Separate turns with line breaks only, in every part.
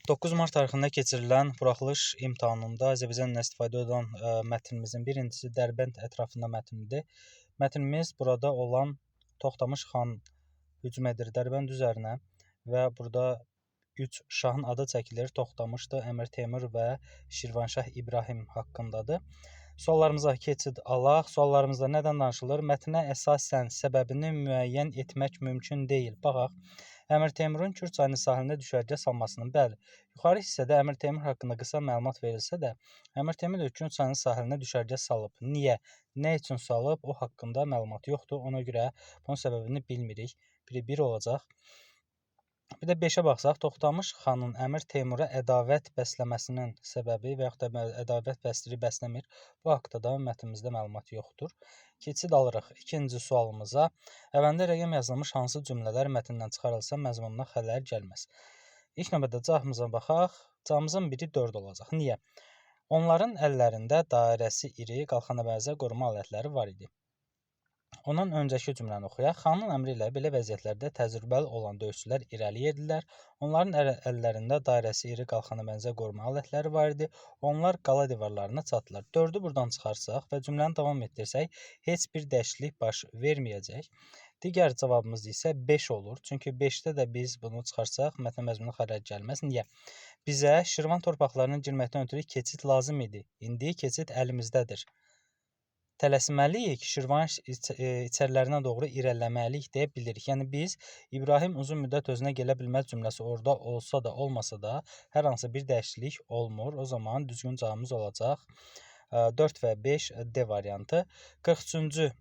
9 mart tarixində keçirilən buraxılış imtahanında Azərbaycan dilində istifadə olunan mətnimizin birincisi Dərbənd ətrafında mətnidir. Mətnimiz burada olan Toxtamış xan hücum edir Dərbənd üzərinə və burada 3 şahın adı çəkilir. Toxtamışdır, Əmir Teymur və Şirvanşah İbrahim haqqındadır. Suallarımıza keçid alaq. Suallarımızda nədən danışılır? Mətnə əsasən səbəbini müəyyən etmək mümkün deyil. Baxaq. Əmir Teymurun Kür çayının sahilində düşərgə salmasının, bəli, yuxarı hissədə Əmir Teymur haqqında qısa məlumat verilsə də, Əmir Teymur Kür çayının sahilinə düşərgə salıb. Niyə? Nə üçün salıb? O haqqında məlumat yoxdur. Ona görə bunun səbəbini bilmirik. Biri 1 olacaq. Bir də 5-ə baxsaq, Toxtamış xanın Əmir Teymura ədavət bəsləməsinin səbəbi və yaxud da ədavət bəsləmir, bəsləmir. Bu haqda da mətnimizdə məlumat yoxdur. Keçid alırıq ikinci sualımıza. Əvvəlində rəqəm yazılmış hansı cümlələr mətndən çıxarılsa məzmununa xələl gəlməz. İlk növbədə cavabımıza baxaq. Cavabımızın biri 4 olacaq. Niyə? Onların əllərində dairəsi iri, qalxana bənzər qoruma alətləri var idi. Ondan öncəki cümləni oxuyaq. Xanın əmri ilə belə vəziyyətlərdə təcrübəli olan döyüşçülər irəli yeridilər. Onların əllərində dairəsi iri qalxana bənzər qoruma alətləri var idi. Onlar qala divarlarına çatdılar. 4-ü buradan çıxarsaq və cümləni davam etdirsək, heç bir dəyişiklik baş verməyəcək. Digər cavabımız isə 5 olur. Çünki 5-də də biz bunu çıxarsaq, mətn məzmunu xələl gəlməz. Niyə? Bizə Şirvan torpaqlarına girməkdən ötürü keçid lazım idi. İndi keçid əlimizdədir. Tələsməliyik, Şirvan içərilərinə doğru irəliləməliyik deyə bilirik. Yəni biz İbrahim uzun müddət özünə gələ bilməz cümləsi orada olsa da, olmasa da hər hansı bir dəyişiklik olmur. O zaman düzgün cavabımız olacaq 4 və 5 D variantı. 43-cü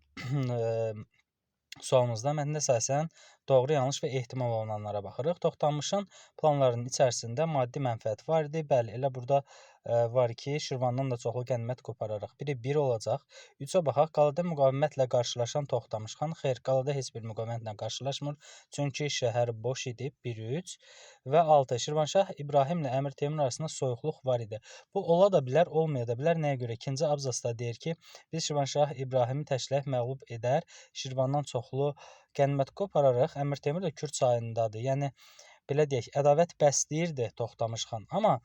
sualımızda mətndə əsasən doğru, yanlış və ehtimal olunanlara baxırıq. Toxtamışın planlarının içərisində maddi mənfəət var idi. Bəli, elə burada var ki, Şirvandan da çoxlu qənimət qopararaq. Biri 1 olacaq. 3-ə baxaq. Qalada müqavimətlə qarşılaşan Toxtamış xan. Xeyr, qalada heç bir müqavimətlə qarşılaşmır. Çünki şəhər boş idi. 1-3 və 6. Şirvanşah İbrahimlə Əmir Teymur arasında soyuqluq var idi. Bu ola da bilər, olmaya da bilər. Nəyə görə? 2-ci abzasda deyir ki, biz Şirvanşah İbrahimi təşkiləyib məğlub edər. Şirvandan çoxlu qənimət qopararaq. Əmir Teymur da Kür çayındadır. Yəni, belə deyək, ədavət bəsləyirdi Toxtamış xan. Amma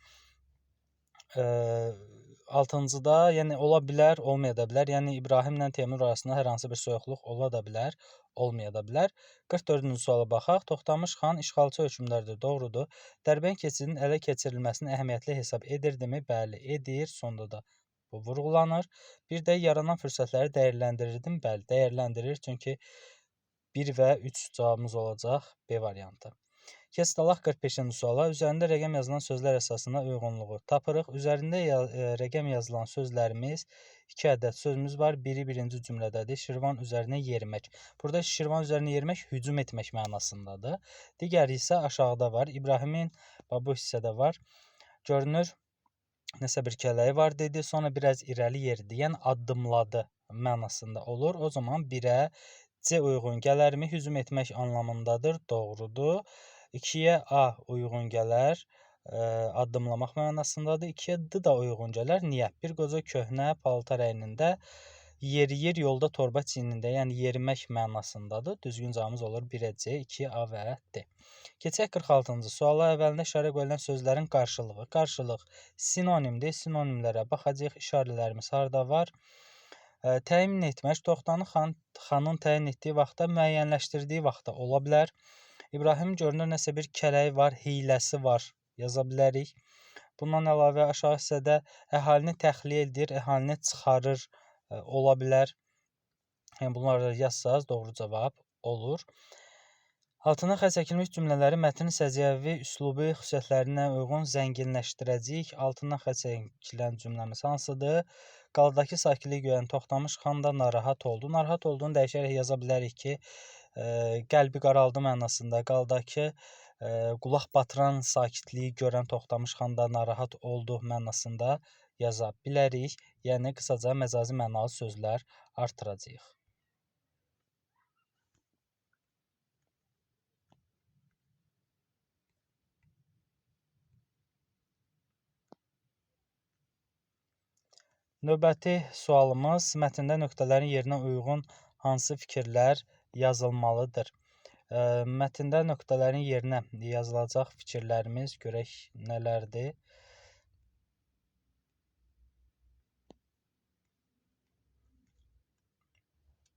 6-cıda, yəni ola bilər, olmaya da bilər. Yəni İbrahimlə Teymur arasında hər hansı bir soyuqluq ola da bilər, olmaya da bilər. 44-cü suala baxaq. Toxtamış xan işğalçı hökmdardır, doğrudur. Dərbənd keçidinin ələ keçirilməsini əhəmiyyətli hesab edirdimi? Bəli, edir. Sonda da bu vurğulanır. Bir də yaranan fürsətləri dəyərləndirirdim. Bəli, dəyərləndirir. Çünki 1 və 3 cavabımız olacaq B variantı. Keçid alaq 45-ci suala. Üzərində rəqəm yazılan sözlər əsasına uyğunluğu tapırıq. Üzərində rəqəm yazılan sözlərimiz 2 ədəd sözümüz var. Biri birinci cümlədədir. Şirvan üzərinə yerimək. Burada Şirvan üzərinə yerimək hücum etmək mənasındadır. Digəri isə aşağıda var. İbrahimin bu hissədə var. Görünür, nəsə bir kələyi var dedi. Sonra biraz irəli yeridi. Yəni addımladı mənasında olur. O zaman 1-ə C uyğun gələrmi? Hücum etmək anlamındadır. Doğrudur. 2-yə A uyğun gələr, addımlamaq mənasındadır. 2-yə D da uyğun gələr. Niyə? Bir qoca köhnə paltar əynində yeriyir yolda torba çiynində, yəni yerimək mənasındadır. Düzgün cavabımız olur 1-ə C, 2-yə A və D. Keçək 46-cı suala. Əvvəlində işarə qoyulan sözlərin qarşılığı. Qarşılıq sinonimdir. Sinonimlərə baxacaq. İşarələrimiz harada var? Təyin etmək, Toxtamış xanın təyin etdiyi vaxtda, müəyyənləşdirdiyi vaxtda ola bilər. İbrahim görünür nəsə bir kələyi var, hiyləsi var, yaza bilərik. Bundan əlavə aşağı hissədə əhalini təxliyə edir, əhalini çıxarır, ola bilər. Yəni bunları yazsaz doğru cavab olur. Altına xətt çəkilmiş cümlələri mətnin səciyyəvi, üslubi xüsusiyyətlərinə uyğun zənginləşdirəcəyik. Altına xətt çəkilən cümləmiz hansıdır? Qaladakı sakitliyi görən Toxtamış xan da narahat oldu. Narahat olduğunu dəyişərək yaza bilərik ki, qəlbi qaraldı mənasında. Qaladakı qulaq batıran sakitliyi görən Toxtamış xan da narahat oldu mənasında yaza bilərik. Yəni qısaca məcazi mənalı sözlər artıracağıq. Növbəti sualımız mətndə nöqtələrin yerinə uyğun hansı fikirlər yazılmalıdır? Mətndə nöqtələrin yerinə yazılacaq fikirlərimiz görək nələrdir?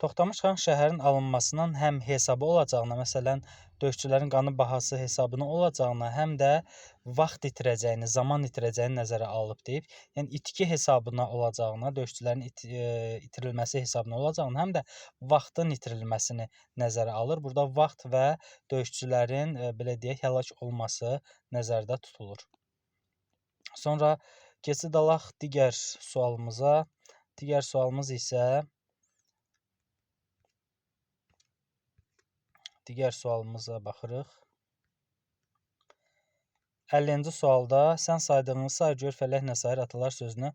Toxtamış xan şəhərin alınmasının həm hesabı olacağına, məsələn, döyüşçülərin qanı bahası hesabına olacağına, həm də vaxt itirəcəyini, zaman itirəcəyini nəzərə alıb deyib. Yəni itki hesabına olacağına, döyüşçülərin itirilməsi hesabına olacağına, həm də vaxtın itirilməsini nəzərə alır. Burada vaxt və döyüşçülərin belə deyək həlak olması nəzərdə tutulur. Sonra keçid alaq digər sualımıza. Digər sualımız isə digər sualımıza baxırıq. 50-ci sualda sən saydığınız say, gör, fələk, nəsair, atalar sözünü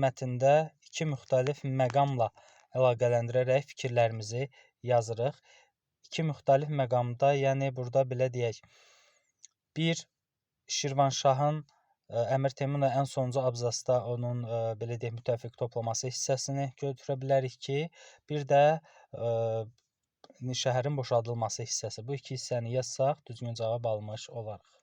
mətndə iki müxtəlif məqamla əlaqələndirərək fikirlərimizi yazırıq. İki müxtəlif məqamda, yəni burada belə deyək, bir Şirvanşahın Əmir Teymurla ən sonuncu abzasda onun belə deyək müttəfiq toplaması hissəsini götürə bilərik ki, bir də şəhərin boşaldılması hissəsi. Bu iki hissəni yazsaq düzgün cavab almış olarıq.